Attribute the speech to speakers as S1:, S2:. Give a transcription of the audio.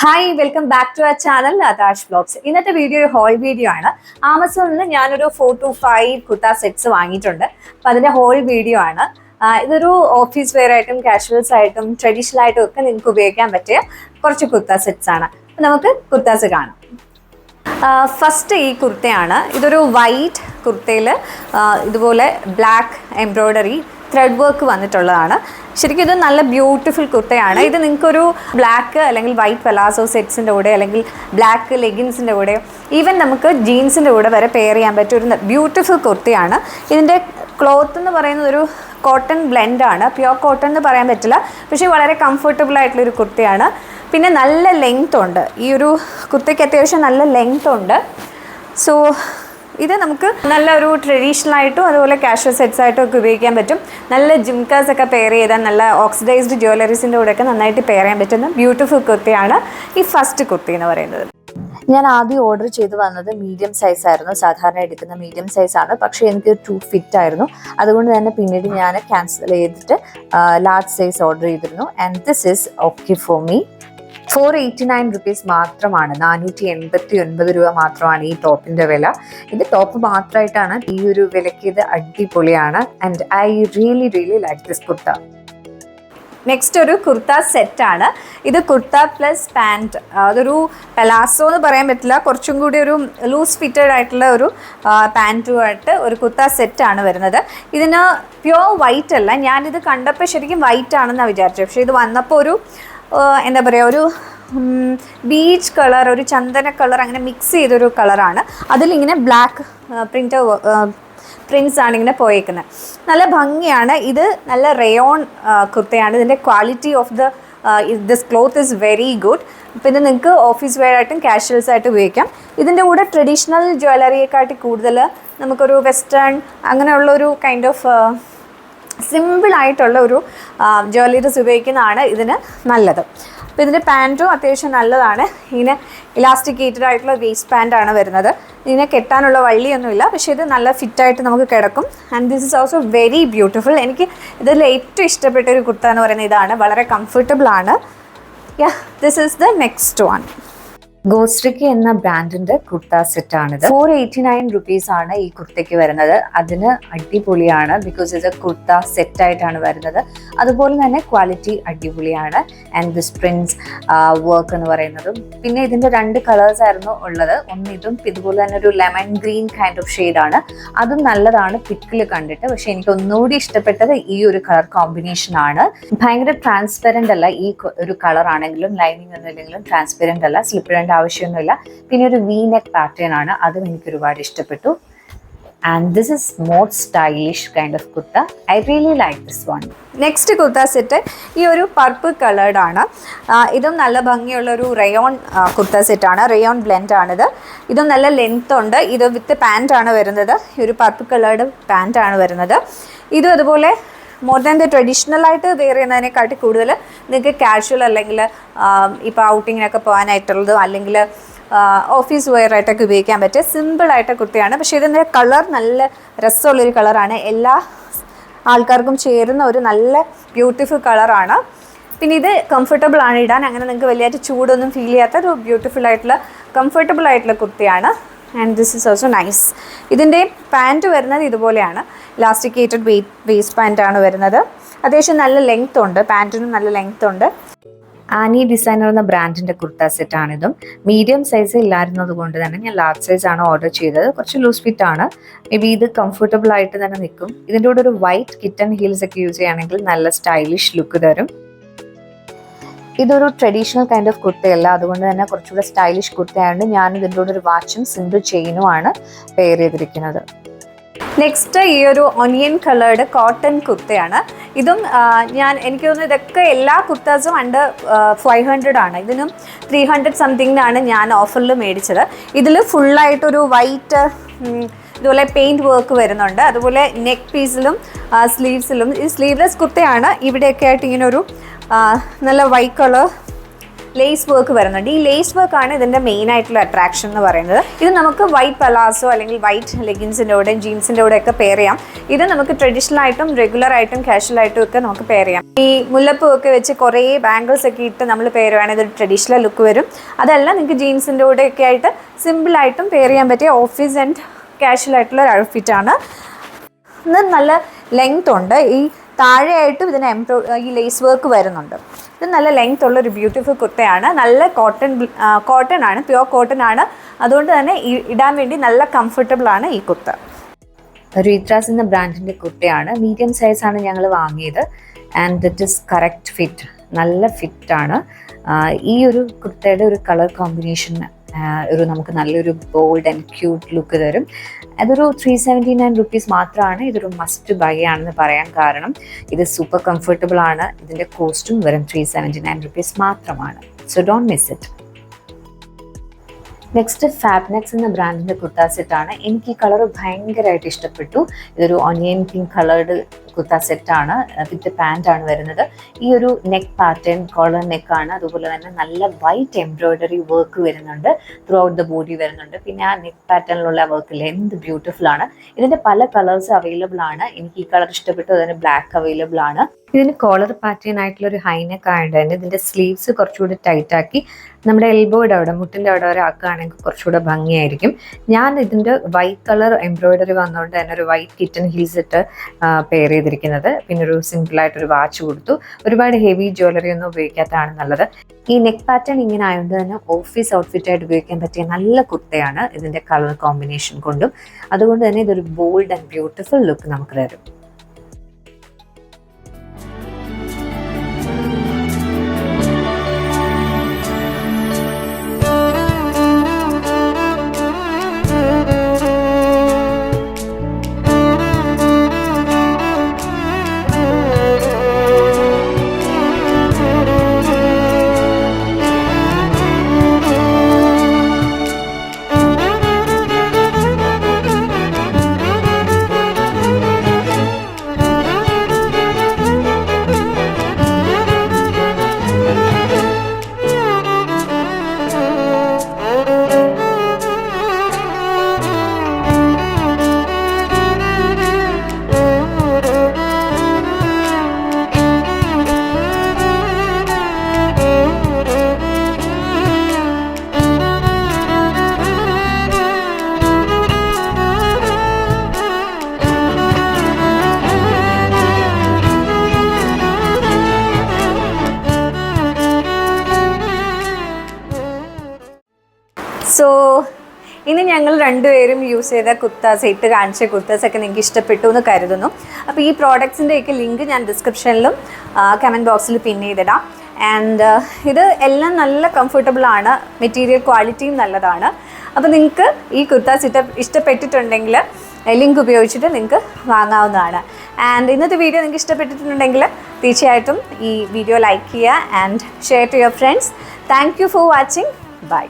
S1: Hi welcome back to our channel Athash vlogs. ഇന്നത്തെ video ഒരു haul video ആണ്. ആമസോണിൽ നിന്ന് ഞാനൊരു 4 to 5 കുർത്ത സെറ്റ്സ് വാങ്ങിയിട്ടുണ്ട്. അപ്പം അതിന്റെ ഹോൾ വീഡിയോ ആണ്. ഇതൊരു ഓഫീസ് വെയർ ആയിട്ടും കാഷ്വൽസ് ആയിട്ടും ട്രഡീഷണൽ ആയിട്ടും ഒക്കെ നിങ്ങൾക്ക് ഉപയോഗിക്കാൻ പറ്റിയ കുറച്ച് കുർത്ത സെറ്റ്സ് ആണ്. അപ്പം നമുക്ക് കുർത്താസ് കാണാം. ഫസ്റ്റ് ഈ കുർത്തയാണ്. ഇതൊരു വൈറ്റ് കുർത്തയിൽ ഇതുപോലെ ബ്ലാക്ക് എംബ്രോയ്ഡറി ത്രെഡ് വർക്ക് വന്നിട്ടുള്ളതാണ്. ശരിക്കും ഇത് നല്ല ബ്യൂട്ടിഫുൾ കുർത്തയാണ്. ഇത് നിങ്ങൾക്കൊരു ബ്ലാക്ക് അല്ലെങ്കിൽ വൈറ്റ് പലാസോ സെറ്റ്സിൻ്റെ കൂടെ അല്ലെങ്കിൽ ബ്ലാക്ക് ലെഗിൻസിൻ്റെ കൂടെ ഈവൻ നമുക്ക് ജീൻസിൻ്റെ കൂടെ വരെ പെയർ ചെയ്യാൻ പറ്റിയ ഒരു ബ്യൂട്ടിഫുൾ കുർത്തയാണ്. ഇതിൻ്റെ ക്ലോത്ത് എന്ന് പറയുന്നത് ഒരു കോട്ടൺ ബ്ലെൻഡാണ്. പ്യുവർ കോട്ടൺ എന്ന് പറയാൻ പറ്റില്ല, പക്ഷേ വളരെ കംഫർട്ടബിൾ ആയിട്ടുള്ളൊരു കുർത്തയാണ്. പിന്നെ നല്ല ലെങ്ത് ഉണ്ട്. ഈ ഒരു കുർത്തയ്ക്ക് അത്യാവശ്യം നല്ല ലെങ്ത് ഉണ്ട്. സോ ഇത് നമുക്ക് നല്ലൊരു ട്രഡീഷണൽ ആയിട്ടും അതുപോലെ കാഷ്വൽ സെറ്റ്സ് ആയിട്ടും ഒക്കെ ഉപയോഗിക്കാൻ പറ്റും. നല്ല ജിംകാസ് ഒക്കെ പെയർ ചെയ്താൽ നല്ല ഓക്സിഡൈസ്ഡ് ജ്വല്ലറീസിൻ്റെ കൂടെയൊക്കെ നന്നായിട്ട് പെയർ ചെയ്യാൻ പറ്റുന്ന ബ്യൂട്ടിഫുൾ കുർത്തയാണ് ഈ ഫസ്റ്റ് കുർത്തി എന്ന് പറയുന്നത്.
S2: ഞാൻ ആദ്യം ഓർഡർ ചെയ്ത് വന്നത് മീഡിയം സൈസ് ആയിരുന്നു. സാധാരണ എടുക്കുന്ന മീഡിയം സൈസ് ആണ്, പക്ഷേ എനിക്ക് ടു ഫിറ്റ് ആയിരുന്നു. അതുകൊണ്ട് തന്നെ പിന്നീട് ഞാൻ ക്യാൻസൽ ചെയ്തിട്ട് ലാർജ് സൈസ് ഓർഡർ ചെയ്തിരുന്നു. And this is okay for me. 489 rupees മാത്രമാണ്, 489 രൂപ മാത്രമാണ് ഈ ടോപ്പിന്റെ വില. ഇത് ടോപ്പ് മാത്രമായിട്ടാണ്. ഈ ഒരു വിലയ്ക്ക് ഇത് അടിപൊളിയാണ്. And I really like this kurta.
S1: Next ഒരു കുർത്ത സെറ്റാണ്. ഇത് കുർത്ത പ്ലസ് പാൻറ്റ്. അതൊരു പലാസോ എന്ന് പറയാൻ പറ്റില്ല, കുറച്ചും കൂടി ഒരു ലൂസ് ഫിറ്റഡ് ആയിട്ടുള്ള ഒരു പാൻറ്റുമായിട്ട് ഒരു കുർത്ത സെറ്റാണ് വരുന്നത്. ഇതിന് പ്യുവർ വൈറ്റ് അല്ല. ഞാനിത് കണ്ടപ്പോൾ ശരിക്കും വൈറ്റ് ആണെന്നാണ് വിചാരിച്ചത്. പക്ഷേ ഇത് വന്നപ്പോൾ ഒരു എന്താ പറയുക, ഒരു ബീച്ച് കളർ, ഒരു ചന്ദന കളർ അങ്ങനെ മിക്സ് ചെയ്തൊരു കളറാണ്. അതിലിങ്ങനെ ബ്ലാക്ക് പ്രിൻസ് ആണ് ഇങ്ങനെ പോയേക്കുന്നത്. നല്ല ഭംഗിയാണ്. ഇത് നല്ല റയോൺ കുർത്തയാണ്. ഇതിൻ്റെ quality of this cloth is very good. അപ്പോൾ ഇത് നിങ്ങൾക്ക് ഓഫീസ് വെയർ ആയിട്ടും കാഷ്വൽസ് ആയിട്ട് ഉപയോഗിക്കാം. ഇതിൻ്റെ കൂടെ ട്രഡീഷണൽ ജ്വല്ലറിയെക്കാട്ടി കൂടുതൽ നമുക്കൊരു വെസ്റ്റേൺ അങ്ങനെയുള്ളൊരു കൈൻഡ് ഓഫ് സിമ്പിളായിട്ടുള്ള ഒരു ജ്വല്ലറീസ് ഉപയോഗിക്കുന്നതാണ് ഇതിന് നല്ലത്. അപ്പോൾ ഇതിൻ്റെ പാൻറ്റും അത്യാവശ്യം നല്ലതാണ്. ഇങ്ങനെ ഇലാസ്റ്റിക്കേറ്റഡ് ആയിട്ടുള്ള വേസ്റ്റ് പാൻറ്റാണ് വരുന്നത്. ഇതിനെ കെട്ടാനുള്ള വള്ളിയൊന്നുമില്ല, പക്ഷേ ഇത് നല്ല ഫിറ്റായിട്ട് നമുക്ക് കിടക്കും. And this is also very beautiful. എനിക്ക് ഇതിൽ ഏറ്റവും ഇഷ്ടപ്പെട്ട ഒരു കുർത്ത എന്ന് പറയുന്നത് ഇതാണ്. വളരെ കംഫർട്ടബിൾ ആണ്. This is the next one.
S2: ഗോസ്ട്രിക്കി എന്ന ബ്രാൻഡിന്റെ കുർത്ത സെറ്റ് ആണിത്. 489 റുപ്പീസ് ആണ് ഈ കുർത്തയ്ക്ക് വരുന്നത്. അതിന് അടിപൊളിയാണ്, ബിക്കോസ് ഇത് കുർത്ത സെറ്റ് ആയിട്ടാണ് വരുന്നത്. അതുപോലെ തന്നെ ക്വാളിറ്റി അടിപൊളിയാണ്. ആൻഡ് ദിസ് പ്രിൻസ് വർക്ക് എന്ന് പറയുന്നതും. പിന്നെ ഇതിന്റെ 2 കളേഴ്സ് ആയിരുന്നു ഉള്ളത്. ഒന്ന് ഇതും ഇതുപോലെ തന്നെ ഒരു ലെമൺ ഗ്രീൻ കൈൻഡ് ഓഫ് ഷെയ്ഡാണ്. അതും നല്ലതാണ് പിക്കിൽ കണ്ടിട്ട്. പക്ഷെ എനിക്ക് ഒന്നുകൂടി ഇഷ്ടപ്പെട്ടത് ഈ ഒരു കളർ കോമ്പിനേഷൻ ആണ്. ഭയങ്കര ട്രാൻസ്പെറന്റ് അല്ല ഈ ഒരു കളർ ആണെങ്കിലും, ലൈനിങ് ഒന്നും ഇല്ലെങ്കിലും ട്രാൻസ്പെറന്റ് അല്ല, സ്ലിപ്പ് ആവശ്യമൊന്നുമില്ല. പിന്നെ ഒരു വി നെക്ക് പാറ്റേൺ ആണ്, അതും എനിക്ക് ഒരുപാട് ഇഷ്ടപ്പെട്ടു. And this is more stylish kind of kurta. I really like this one.
S1: Next kurta set ഈ ഒരു പർപ്പിൾ കളേർഡ് ആണ്. ഇതും നല്ല ഭംഗിയുള്ള ഒരു റയോൺ കുർത്ത സെറ്റാണ്. റയോൺ ബ്ലെൻഡ് ആണിത്. ഇതും നല്ല ലെങ്ത് ഉണ്ട്. ഇത് വിത്ത് പാൻറ് ആണ് വരുന്നത്. ഈ ഒരു പർപ്പിൾ കളേർഡ് പാൻറ് ആണ് വരുന്നത്. ഇതും അതുപോലെ മോർ ദാൻ ദ ട്രഡീഷണൽ ആയിട്ട് വെയർ ചെയ്യുന്നതിനെക്കാട്ടി കൂടുതൽ നിങ്ങൾക്ക് കാഷ്വൽ അല്ലെങ്കിൽ ഇപ്പോൾ ഔട്ടിങ്ങിനൊക്കെ പോകാനായിട്ടുള്ളതും അല്ലെങ്കിൽ ഓഫീസ് വെയർ ആയിട്ടൊക്കെ ഉപയോഗിക്കാൻ പറ്റിയ സിമ്പിളായിട്ട് കുർത്തയാണ്. പക്ഷേ ഇതിൻ്റെ കളർ നല്ല രസമുള്ളൊരു കളറാണ്. എല്ലാ ആൾക്കാർക്കും ചേരുന്ന ഒരു നല്ല ബ്യൂട്ടിഫുൾ കളറാണ്. പിന്നെ ഇത് കംഫർട്ടബിൾ ആണ് ഇടാൻ. അങ്ങനെ നിങ്ങൾക്ക് വലിയായിട്ട് ചൂടൊന്നും ഫീൽ ചെയ്യാത്ത ഒരു ബ്യൂട്ടിഫുൾ ആയിട്ടുള്ള കംഫർട്ടബിൾ ആയിട്ടുള്ള കുർത്തയാണ്. And this is also nice. ഇതിൻ്റെ പാൻറ്റ് വരുന്നത് ഇതുപോലെയാണ്. ഇലാസ്റ്റിക്കേറ്റഡ് വേസ്റ്റ് പാൻറ്റാണ് വരുന്നത്. അത്യാവശ്യം നല്ല ലെങ്ത് ഉണ്ട്. പാൻറ്റിനും നല്ല ലെങ്ത് ഉണ്ട്.
S2: ആനി ഡിസൈനർ എന്ന ബ്രാൻഡിന്റെ കുർത്ത സെറ്റ് ആണിതും. മീഡിയം സൈസ് ഇല്ലായിരുന്നത് കൊണ്ട് തന്നെ ഞാൻ ലാർജ് സൈസ് ആണ് ഓർഡർ ചെയ്തത്. കുറച്ച് ലൂസ് ഫിറ്റ് ആണ്. മേ ബി ഇത് കംഫർട്ടബിൾ ആയിട്ട് തന്നെ നിൽക്കും. ഇതിൻ്റെ കൂടെ ഒരു വൈറ്റ് കിറ്റൺ ഹീൽസ് ഒക്കെ യൂസ് ചെയ്യുകയാണെങ്കിൽ നല്ല സ്റ്റൈലിഷ് ലുക്ക് തരും. ഇതൊരു ട്രഡീഷണൽ കൈൻഡ് ഓഫ് കുർത്തയല്ല, അതുകൊണ്ട് തന്നെ കുറച്ചുകൂടെ സ്റ്റൈലിഷ് കുർത്തയായതുകൊണ്ട് ഞാൻ ഇതിൻ്റെ കൂടെ ഒരു വാച്ചും സിമ്പിൾ ചെയിനും ആണ് പെയർ ചെയ്തിരിക്കുന്നത്.
S1: നെക്സ്റ്റ് ഈ ഒരു ഒനിയൻ കളേർഡ് കോട്ടൺ കുർത്തയാണ്. ഇതും എനിക്ക് തോന്നുന്നു ഇതൊക്കെ എല്ലാ കുർത്താസും അണ്ടർ 500 ആണ്. ഇതിനും 300 സംതിങ്ങിനാണ് ഞാൻ ഓഫറിൽ മേടിച്ചത്. ഇതിൽ ഫുള്ളായിട്ടൊരു വൈറ്റ് ഇതുപോലെ പെയിൻറ്റ് വർക്ക് വരുന്നുണ്ട്. അതുപോലെ നെക്ക് പീസിലും സ്ലീവ്സിലും. ഈ സ്ലീവ്ലെസ് കുർത്തയാണ്. ഇവിടെയൊക്കെ ആയിട്ട് ഇങ്ങനെ ഒരു നല്ല വൈറ്റ് കളർ ലേസ് വർക്ക് വരുന്നുണ്ട്. ഈ ലേസ് വർക്കാണ് ഇതിൻ്റെ മെയിൻ ആയിട്ടുള്ള അട്രാക്ഷൻ എന്ന് പറയുന്നത്. ഇത് നമുക്ക് വൈറ്റ് പലാസോ അല്ലെങ്കിൽ വൈറ്റ് ലെഗിൻസിൻ്റെ കൂടെയും ജീൻസിൻ്റെ കൂടെ ഒക്കെ പെയർ ചെയ്യാം. ഇത് നമുക്ക് ട്രഡീഷണൽ ആയിട്ടും റെഗുലർ ആയിട്ടും കാഷ്വൽ ആയിട്ടും ഒക്കെ നമുക്ക് പെയർ ചെയ്യാം. ഈ മുല്ലപ്പൂ ഒക്കെ വെച്ച് കുറേ ബാംഗിൾസ് ഒക്കെ ഇട്ട് നമ്മൾ പെയർ ചെയ്യുകയാണെങ്കിൽ ഇതൊരു ട്രഡീഷണൽ ലുക്ക് വരും. അതല്ല, നിങ്ങൾക്ക് ജീൻസിൻ്റെ കൂടെ ഒക്കെ ആയിട്ട് സിമ്പിളായിട്ടും പെയർ ചെയ്യാൻ പറ്റിയ ഓഫീസ് ആൻഡ് കാഷ്വൽ ആയിട്ടുള്ള ഒരു ഔട്ട്ഫിറ്റാണ്. ഇത് നല്ല ലെങ്ത് ഉണ്ട്. ഈ താഴെയായിട്ടും ഇതിന് ഈ ലേസ് വർക്ക് വരുന്നുണ്ട്. ഇത് നല്ല ലെങ്ത് ഉള്ള ഒരു ബ്യൂട്ടിഫുൾ കുർത്തയാണ്. നല്ല കോട്ടൺ ആണ്, പ്യുവർ കോട്ടൺ ആണ്. അതുകൊണ്ട് തന്നെ ഇടാൻ വേണ്ടി നല്ല കംഫർട്ടബിൾ ആണ് ഈ കുർത്ത.
S2: റീത്രാസ് എന്ന ബ്രാൻഡിൻ്റെ കുർത്തയാണ്. മീഡിയം സൈസാണ് ഞങ്ങൾ വാങ്ങിയത്. And that is correct fit, നല്ല ഫിറ്റാണ്. ഈ ഒരു കുർത്തയുടെ ഒരു കളർ കോമ്പിനേഷൻ നമുക്ക് നല്ലൊരു ബോൾഡ് ആൻഡ് ക്യൂട്ട് ലുക്ക് തരും. അതൊരു 379 rupees മാത്രമാണ്. ഇതൊരു മസ്റ്റ് ബൈ ആണെന്ന് പറയാൻ കാരണം ഇത് സൂപ്പർ കംഫർട്ടബിൾ ആണ്. ഇതിൻ്റെ കോസ്റ്റും വെറും 379 rupees മാത്രമാണ്. So don't miss it. Next Fabnex എന്ന ബ്രാൻഡിൻ്റെ കുർത്താ സെറ്റാണ്. എനിക്ക് ഈ കളർ ഭയങ്കരമായിട്ട് ഇഷ്ടപ്പെട്ടു. ഇതൊരു ഓണിയൻ പിങ്ക് കളേർഡ് കുർത്താ സെറ്റാണ്. വിത്ത് പാൻറ്റാണ് വരുന്നത്. ഈ ഒരു നെക്ക് പാറ്റേൺ കോളർ നെക്കാണ്. അതുപോലെ തന്നെ നല്ല വൈറ്റ് എംബ്രോയ്ഡറി വർക്ക് വരുന്നുണ്ട്. ത്രൂ ഔട്ട് ദ ബോഡി വരുന്നുണ്ട്. പിന്നെ ആ നെക്ക് പാറ്റേണിലുള്ള വർക്കിൽ എന്ത് ബ്യൂട്ടിഫുൾ ആണ്. ഇതിൻ്റെ പല കളേഴ്സ് അവൈലബിൾ ആണ്. എനിക്ക് ഈ കളർ ഇഷ്ടപ്പെട്ടു. അതിന് ബ്ലാക്ക് അവൈലബിൾ ആണ്. ഇതിന് കോളർ പാറ്റേൺ ആയിട്ടുള്ള ഒരു ഹൈനെക്ക് ആയതുകൊണ്ട് തന്നെ ഇതിൻ്റെ സ്ലീവ്സ് കുറച്ചുകൂടി ടൈറ്റ് ആക്കി നമ്മുടെ എൽബോയുടെ അവിടെ, മുട്ടിൻ്റെ അവിടെ വരെ ആക്കുകയാണെങ്കിൽ കുറച്ചുകൂടെ ഭംഗിയായിരിക്കും. ഞാൻ ഇതിൻ്റെ വൈറ്റ് കളർ എംബ്രോയ്ഡറി വന്നുകൊണ്ട് തന്നെ ഒരു വൈറ്റ് കിറ്റൺ ഹീൽസ് ഇട്ട് പെയർ ചെയ്തിരിക്കുന്നത്. പിന്നെ ഒരു സിമ്പിളായിട്ടൊരു വാച്ച് കൊടുത്തു. ഒരുപാട് ഹെവി ജ്വല്ലറി ഒന്നും ഉപയോഗിക്കാത്തതാണ് നല്ലത്. ഈ നെക്ക് പാറ്റേൺ ഇങ്ങനെ ആയതുകൊണ്ട് തന്നെ ഓഫീസ് ഔട്ട്ഫിറ്റായിട്ട് ഉപയോഗിക്കാൻ പറ്റിയ നല്ല കുർത്തയാണ് ഇതിൻ്റെ കളർ കോമ്പിനേഷൻ കൊണ്ടും. അതുകൊണ്ട് തന്നെ ഇതൊരു ബോൾഡ് ആൻഡ് ബ്യൂട്ടിഫുൾ ലുക്ക് നമുക്ക് തരും.
S1: സോ ഇനി ഞങ്ങൾ രണ്ടുപേരും യൂസ് ചെയ്ത കുർത്താസ്, ഇട്ട് കാണിച്ച കുർത്താസൊക്കെ നിങ്ങൾക്ക് ഇഷ്ടപ്പെട്ടു എന്ന് കരുതുന്നു. അപ്പോൾ ഈ പ്രോഡക്ട്സിൻ്റെയൊക്കെ ലിങ്ക് ഞാൻ ഡിസ്ക്രിപ്ഷനിലും കമൻറ്റ് ബോക്സിൽ പിൻ ചെയ്തിടാം. ആൻഡ് ഇത് എല്ലാം നല്ല കംഫർട്ടബിൾ ആണ്. മെറ്റീരിയൽ ക്വാളിറ്റിയും നല്ലതാണ്. അപ്പോൾ നിങ്ങൾക്ക് ഈ കുർത്താസ് ഇഷ്ടപ്പെട്ടിട്ടുണ്ടെങ്കിൽ ലിങ്ക് ഉപയോഗിച്ചിട്ട് നിങ്ങൾക്ക് വാങ്ങാവുന്നതാണ്. ആൻഡ് ഇന്നത്തെ വീഡിയോ നിങ്ങൾക്ക് ഇഷ്ടപ്പെട്ടിട്ടുണ്ടെങ്കിൽ തീർച്ചയായിട്ടും ഈ വീഡിയോ ലൈക്ക് ചെയ്യുക and share to your friends. Thank you for watching. By.